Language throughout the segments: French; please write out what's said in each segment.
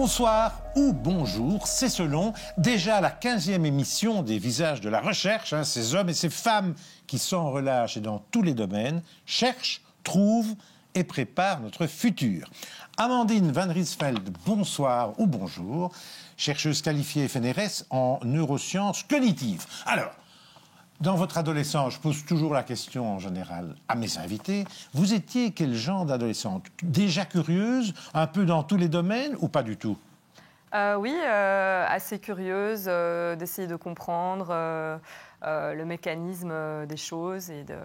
Bonsoir ou bonjour, c'est selon. Déjà la 15e émission des Visages de la Recherche, ces hommes et ces femmes qui sans relâche et dans tous les domaines cherchent, trouvent et préparent notre futur. Amandine Van Riesveld, bonsoir ou bonjour, chercheuse qualifiée FNRS en neurosciences cognitives. Alors, dans votre adolescence, je pose toujours la question en général à mes invités, vous étiez quel genre d'adolescente? Déjà curieuse, un peu dans tous les domaines ou pas du tout? Oui, assez curieuse d'essayer de comprendre le mécanisme des choses et de...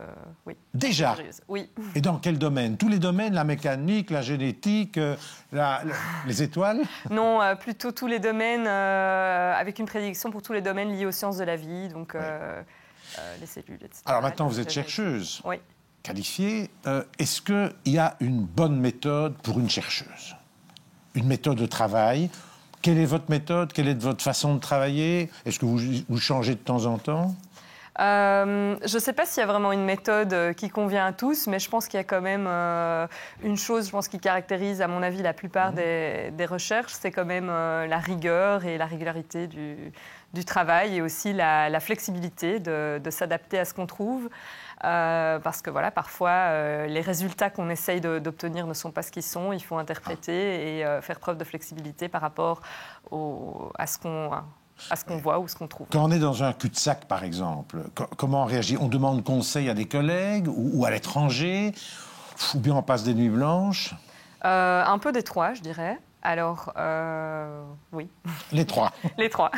Oui. Déjà? Curieuse. Oui. Et dans quel domaine? Tous les domaines, la mécanique, la génétique, les étoiles? Non, plutôt tous les domaines, avec une prédiction pour tous les domaines liés aux sciences de la vie, donc les cellules, etc. Alors maintenant, vous êtes chercheuse, oui, qualifiée. Est-ce qu'il y a une bonne méthode pour une chercheuse? Une méthode de travail? Quelle est votre méthode? Quelle est votre façon de travailler? Est-ce que vous changez de temps en temps? je ne sais pas s'il y a vraiment une méthode qui convient à tous, mais je pense qu'il y a quand même une chose, je pense, qui caractérise, à mon avis, la plupart des recherches, c'est quand même la rigueur et la régularité du travail et aussi la flexibilité de s'adapter à ce qu'on trouve. Parce que voilà, parfois, les résultats qu'on essaye d'obtenir ne sont pas ce qu'ils sont. Il faut interpréter et faire preuve de flexibilité par rapport à ce qu'on voit ou ce qu'on trouve. Quand on est dans un cul-de-sac, par exemple, comment on réagit? On demande conseil à des collègues ou à l'étranger? Ou bien on passe des nuits blanches? Un peu des trois, je dirais. Alors, oui. Les trois. Les trois.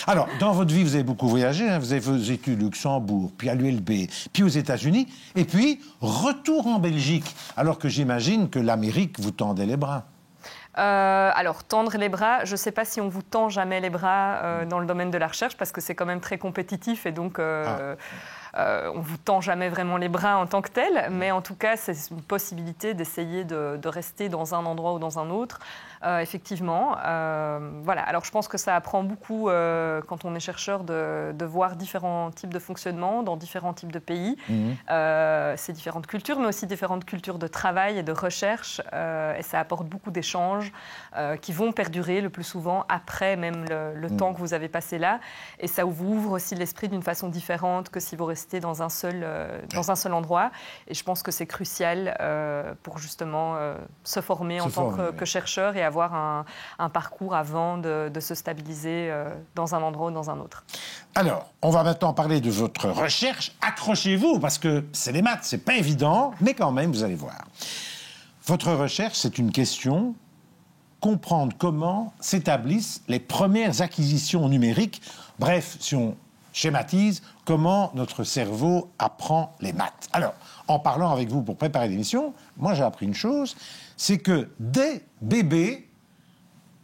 Alors, dans votre vie, vous avez beaucoup voyagé. Vous avez fait vos études au Luxembourg, puis à l'ULB, puis aux États-Unis, et puis retour en Belgique, alors que j'imagine que l'Amérique vous tendait les bras. Alors, tendre les bras, je ne sais pas si on vous tend jamais les bras dans le domaine de la recherche, parce que c'est quand même très compétitif, et donc on ne vous tend jamais vraiment les bras en tant que tel, mais en tout cas, c'est une possibilité d'essayer de rester dans un endroit ou dans un autre. Effectivement, voilà. Alors, je pense que ça apprend beaucoup quand on est chercheur de voir différents types de fonctionnement dans différents types de pays, ces différentes cultures, mais aussi différentes cultures de travail et de recherche, et ça apporte beaucoup d'échanges qui vont perdurer le plus souvent après même le temps que vous avez passé là, et ça vous ouvre aussi l'esprit d'une façon différente que si vous restez dans un seul endroit, et je pense que c'est crucial pour justement se former en tant que chercheur et avoir un parcours avant de se stabiliser dans un endroit ou dans un autre. Alors, on va maintenant parler de votre recherche. Accrochez-vous, parce que c'est les maths, c'est pas évident, mais quand même, vous allez voir. Votre recherche, c'est une question: comprendre comment s'établissent les premières acquisitions numériques. Bref, si on schématise, comment notre cerveau apprend les maths. Alors, en parlant avec vous pour préparer l'émission, moi j'ai appris une chose, c'est que dès bébé,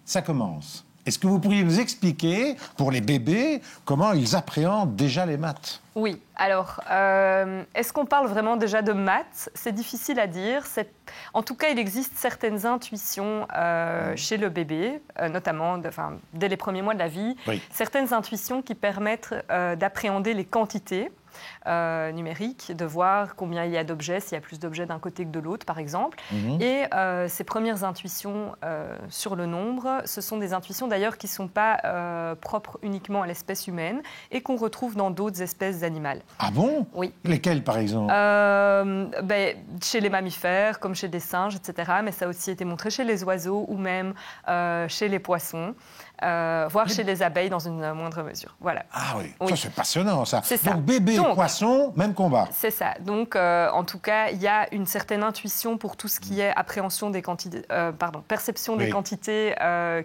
ça commence. Est-ce que vous pourriez nous expliquer, pour les bébés, comment ils appréhendent déjà les maths? Oui. Alors, est-ce qu'on parle vraiment déjà de maths? C'est difficile à dire. En tout cas, il existe certaines intuitions chez le bébé, notamment dès les premiers mois de la vie, certaines intuitions qui permettent d'appréhender les quantités numériques, de voir combien il y a d'objets, s'il y a plus d'objets d'un côté que de l'autre, par exemple. Et ces premières intuitions sur le nombre, ce sont des intuitions d'ailleurs qui ne sont pas propres uniquement à l'espèce humaine et qu'on retrouve dans d'autres espèces animales. Ah bon? Oui. Lesquelles, par exemple? Chez les mammifères, comme chez des singes, etc. Mais ça a aussi été montré chez les oiseaux ou même chez les poissons. Voire chez les abeilles dans une moindre mesure. Voilà. Ah oui, ça c'est passionnant ça. C'est ça. Donc bébé, poisson, même combat. C'est ça. Donc en tout cas, il y a une certaine intuition pour tout ce qui est appréhension des quantités, perception des quantités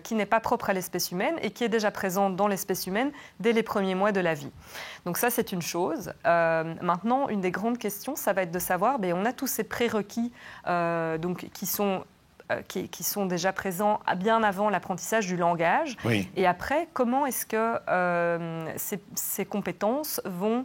qui n'est pas propre à l'espèce humaine et qui est déjà présente dans l'espèce humaine dès les premiers mois de la vie. Donc ça, c'est une chose. Maintenant, une des grandes questions, ça va être de savoir, on a tous ces prérequis qui sont déjà présents bien avant l'apprentissage du langage. Oui. Et après, comment est-ce que ces compétences vont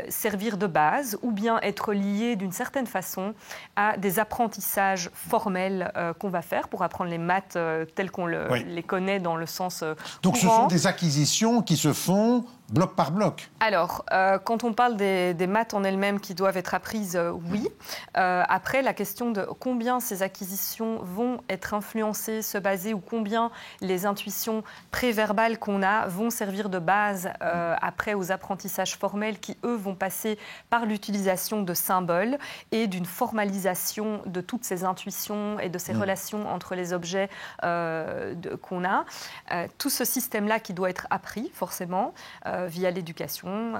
servir de base ou bien être liées d'une certaine façon à des apprentissages formels qu'on va faire pour apprendre les maths telles qu'on les connaît dans le sens Donc courant. ce sont des acquisitions qui se font bloc par bloc. Alors, quand on parle des maths en elles-mêmes qui doivent être apprises, oui. Après, la question de combien ces acquisitions vont être influencées, se baser, ou combien les intuitions préverbales qu'on a vont servir de base après aux apprentissages formels qui, eux, vont passer par l'utilisation de symboles et d'une formalisation de toutes ces intuitions et de ces relations entre les objets qu'on a. Tout ce système-là qui doit être appris, forcément, via l'éducation,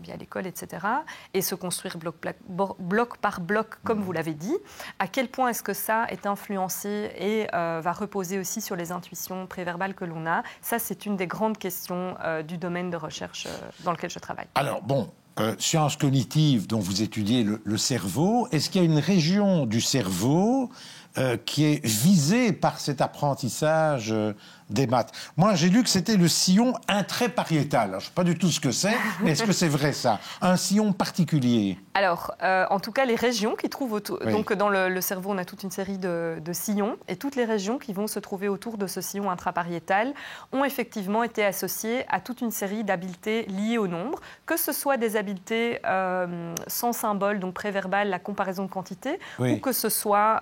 via l'école, etc. Et se construire bloc par bloc, comme vous l'avez dit. À quel point est-ce que ça est influencé et va reposer aussi sur les intuitions préverbales que l'on a? Ça, c'est une des grandes questions du domaine de recherche dans lequel je travaille. Alors, bon, sciences cognitives, dont vous étudiez le cerveau, est-ce qu'il y a une région du cerveau qui est visée par cet apprentissage des maths? Moi, j'ai lu que c'était le sillon intrapariétal. Alors, je ne sais pas du tout ce que c'est, mais est-ce que c'est vrai, ça? Un sillon particulier? Alors, en tout cas, les régions qui trouvent autour... Oui. Donc, dans le cerveau, on a toute une série de sillons, et toutes les régions qui vont se trouver autour de ce sillon intrapariétal ont effectivement été associées à toute une série d'habiletés liées au nombre, que ce soit des habiletés sans symbole, donc préverbales, la comparaison de quantité, Oui. ou que ce soit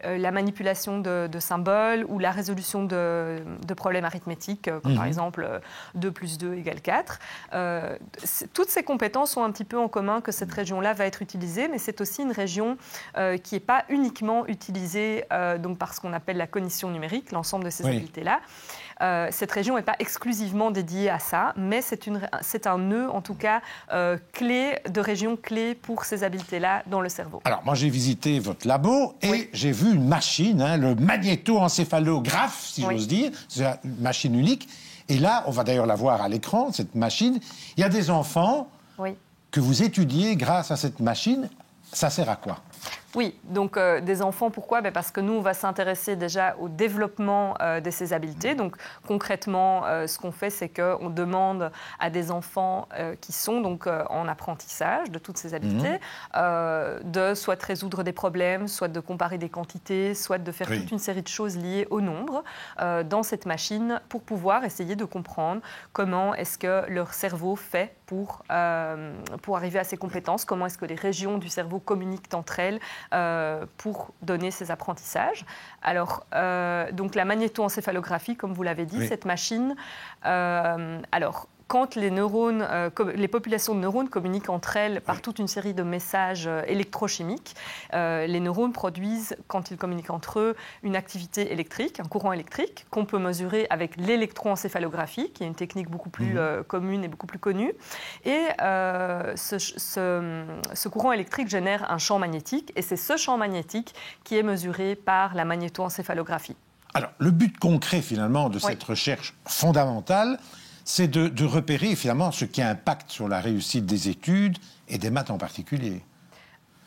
la manipulation de symboles ou la résolution de problèmes arithmétiques, comme par exemple 2 plus 2 égale 4. Toutes ces compétences ont un petit peu en commun que cette région-là va être utilisée, mais c'est aussi une région qui n'est pas uniquement utilisée donc par ce qu'on appelle la cognition numérique, l'ensemble de ces habiletés-là. Cette région n'est pas exclusivement dédiée à ça, mais c'est un nœud, en tout cas, de région clé pour ces habiletés-là dans le cerveau. Alors, moi, j'ai visité votre labo et j'ai vu une machine, le magnétoencéphalographe, si j'ose dire. C'est une machine unique. Et là, on va d'ailleurs la voir à l'écran, cette machine. Il y a des enfants que vous étudiez grâce à cette machine. Ça sert à quoi ? Oui, donc des enfants, pourquoi ? Parce que nous, on va s'intéresser déjà au développement de ces habiletés. Donc concrètement, ce qu'on fait, c'est qu'on demande à des enfants qui sont donc en apprentissage de toutes ces habiletés, de soit résoudre des problèmes, soit de comparer des quantités, soit de faire toute une série de choses liées au nombre dans cette machine pour pouvoir essayer de comprendre comment est-ce que leur cerveau fait pour arriver à ces compétences, comment est-ce que les régions du cerveau communiquent entre elles pour donner ces apprentissages. Alors, donc la magnétoencéphalographie, comme vous l'avez dit, cette machine, quand les neurones, les populations de neurones communiquent entre elles par toute une série de messages électrochimiques, les neurones produisent, quand ils communiquent entre eux, une activité électrique, un courant électrique, qu'on peut mesurer avec l'électroencéphalographie, qui est une technique beaucoup plus commune et beaucoup plus connue. Et ce courant électrique génère un champ magnétique, et c'est ce champ magnétique qui est mesuré par la magnétoencéphalographie. Alors, le but concret, finalement, de cette recherche fondamentale, c'est de repérer finalement ce qui impacte sur la réussite des études et des maths en particulier.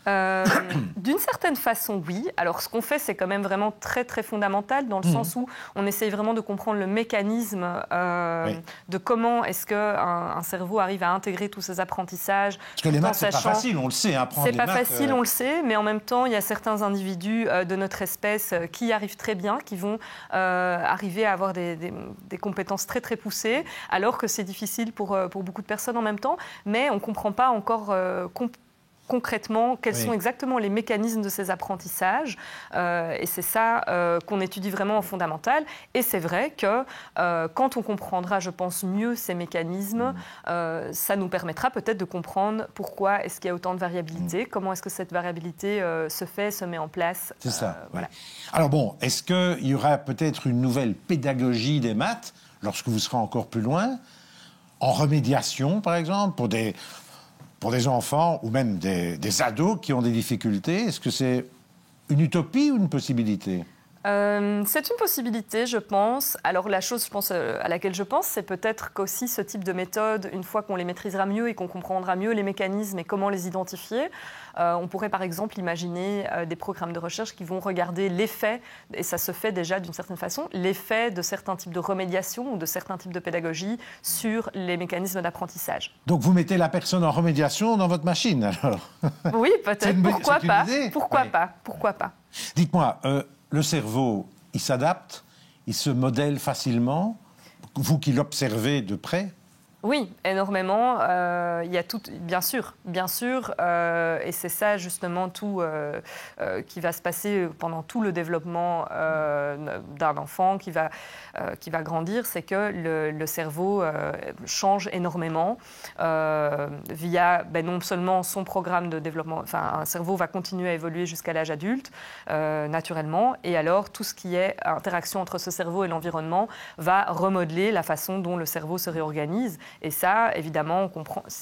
D'une certaine façon, oui. Alors, ce qu'on fait, c'est quand même vraiment très, très fondamental dans le sens où on essaye vraiment de comprendre le mécanisme de comment est-ce qu'un cerveau arrive à intégrer tous ces apprentissages. Parce que les maths, c'est pas facile, on le sait. C'est pas facile, on le sait, mais en même temps, il y a certains individus de notre espèce qui y arrivent très bien, qui vont arriver à avoir des compétences très, très poussées, alors que c'est difficile pour beaucoup de personnes en même temps, mais on ne comprend pas encore concrètement, quels sont exactement les mécanismes de ces apprentissages. Et c'est ça qu'on étudie vraiment en fondamental. Et c'est vrai que quand on comprendra, je pense, mieux ces mécanismes, ça nous permettra peut-être de comprendre pourquoi est-ce qu'il y a autant de variabilité, comment est-ce que cette variabilité se met en place. C'est ça. Voilà. Alors bon, est-ce qu'il y aura peut-être une nouvelle pédagogie des maths, lorsque vous serez encore plus loin, en remédiation, par exemple, pour des enfants ou même des ados qui ont des difficultés? Est-ce que c'est une utopie ou une possibilité? C'est une possibilité, je pense. Alors la chose, je pense, à laquelle je pense, c'est peut-être qu'aussi ce type de méthode, une fois qu'on les maîtrisera mieux et qu'on comprendra mieux les mécanismes et comment les identifier, on pourrait par exemple imaginer des programmes de recherche qui vont regarder l'effet, et ça se fait déjà d'une certaine façon, l'effet de certains types de remédiation ou de certains types de pédagogie sur les mécanismes d'apprentissage. Donc vous mettez la personne en remédiation dans votre machine, alors? Oui, peut-être. Pourquoi pas? Pourquoi pas? Dites-moi, le cerveau, il s'adapte, il se modèle facilement, vous qui l'observez de près? Oui, énormément. Il y a tout, bien sûr, et c'est ça justement tout qui va se passer pendant tout le développement d'un enfant qui va grandir, c'est que le cerveau change énormément via non seulement son programme de développement, enfin un cerveau va continuer à évoluer jusqu'à l'âge adulte naturellement, et alors tout ce qui est interaction entre ce cerveau et l'environnement va remodeler la façon dont le cerveau se réorganise. Et ça, évidemment,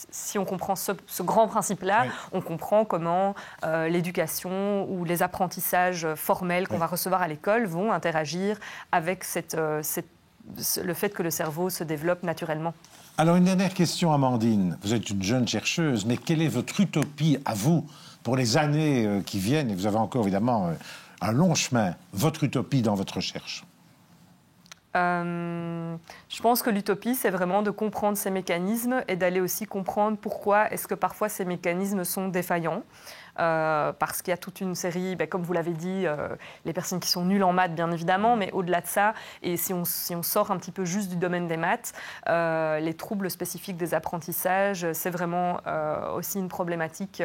si on comprend ce grand principe-là, oui, on comprend comment l'éducation ou les apprentissages formels qu'on, oui, va recevoir à l'école vont interagir avec le fait que le cerveau se développe naturellement. Alors, une dernière question, Amandine. Vous êtes une jeune chercheuse, mais quelle est votre utopie à vous pour les années qui viennent? Et vous avez encore, évidemment, un long chemin. Votre utopie dans votre recherche? Je pense que l'utopie, c'est vraiment de comprendre ces mécanismes et d'aller aussi comprendre pourquoi est-ce que parfois ces mécanismes sont défaillants. Parce qu'il y a toute une série, comme vous l'avez dit, les personnes qui sont nulles en maths, bien évidemment, mais au-delà de ça, et si on sort un petit peu juste du domaine des maths, les troubles spécifiques des apprentissages, c'est vraiment aussi une problématique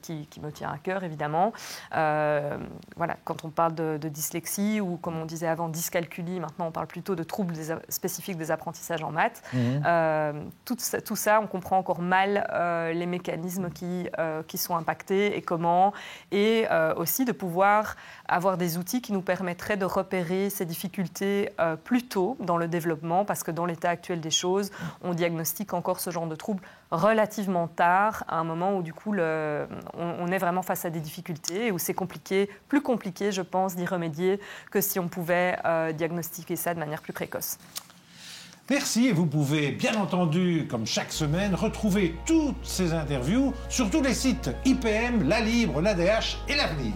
qui me tient à cœur, évidemment. Voilà, quand on parle de dyslexie ou, comme on disait avant, dyscalculie, maintenant on parle plutôt de troubles spécifiques des apprentissages en maths. Tout ça, on comprend encore mal les mécanismes qui sont impactés et comment, et aussi de pouvoir avoir des outils qui nous permettraient de repérer ces difficultés plus tôt dans le développement, parce que dans l'état actuel des choses, on diagnostique encore ce genre de troubles relativement tard, à un moment où du coup on est vraiment face à des difficultés et où c'est plus compliqué, je pense, d'y remédier que si on pouvait diagnostiquer ça de manière plus précoce. Merci, et vous pouvez, bien entendu, comme chaque semaine, retrouver toutes ces interviews sur tous les sites IPM, La Libre, l'ADH et l'Avenir.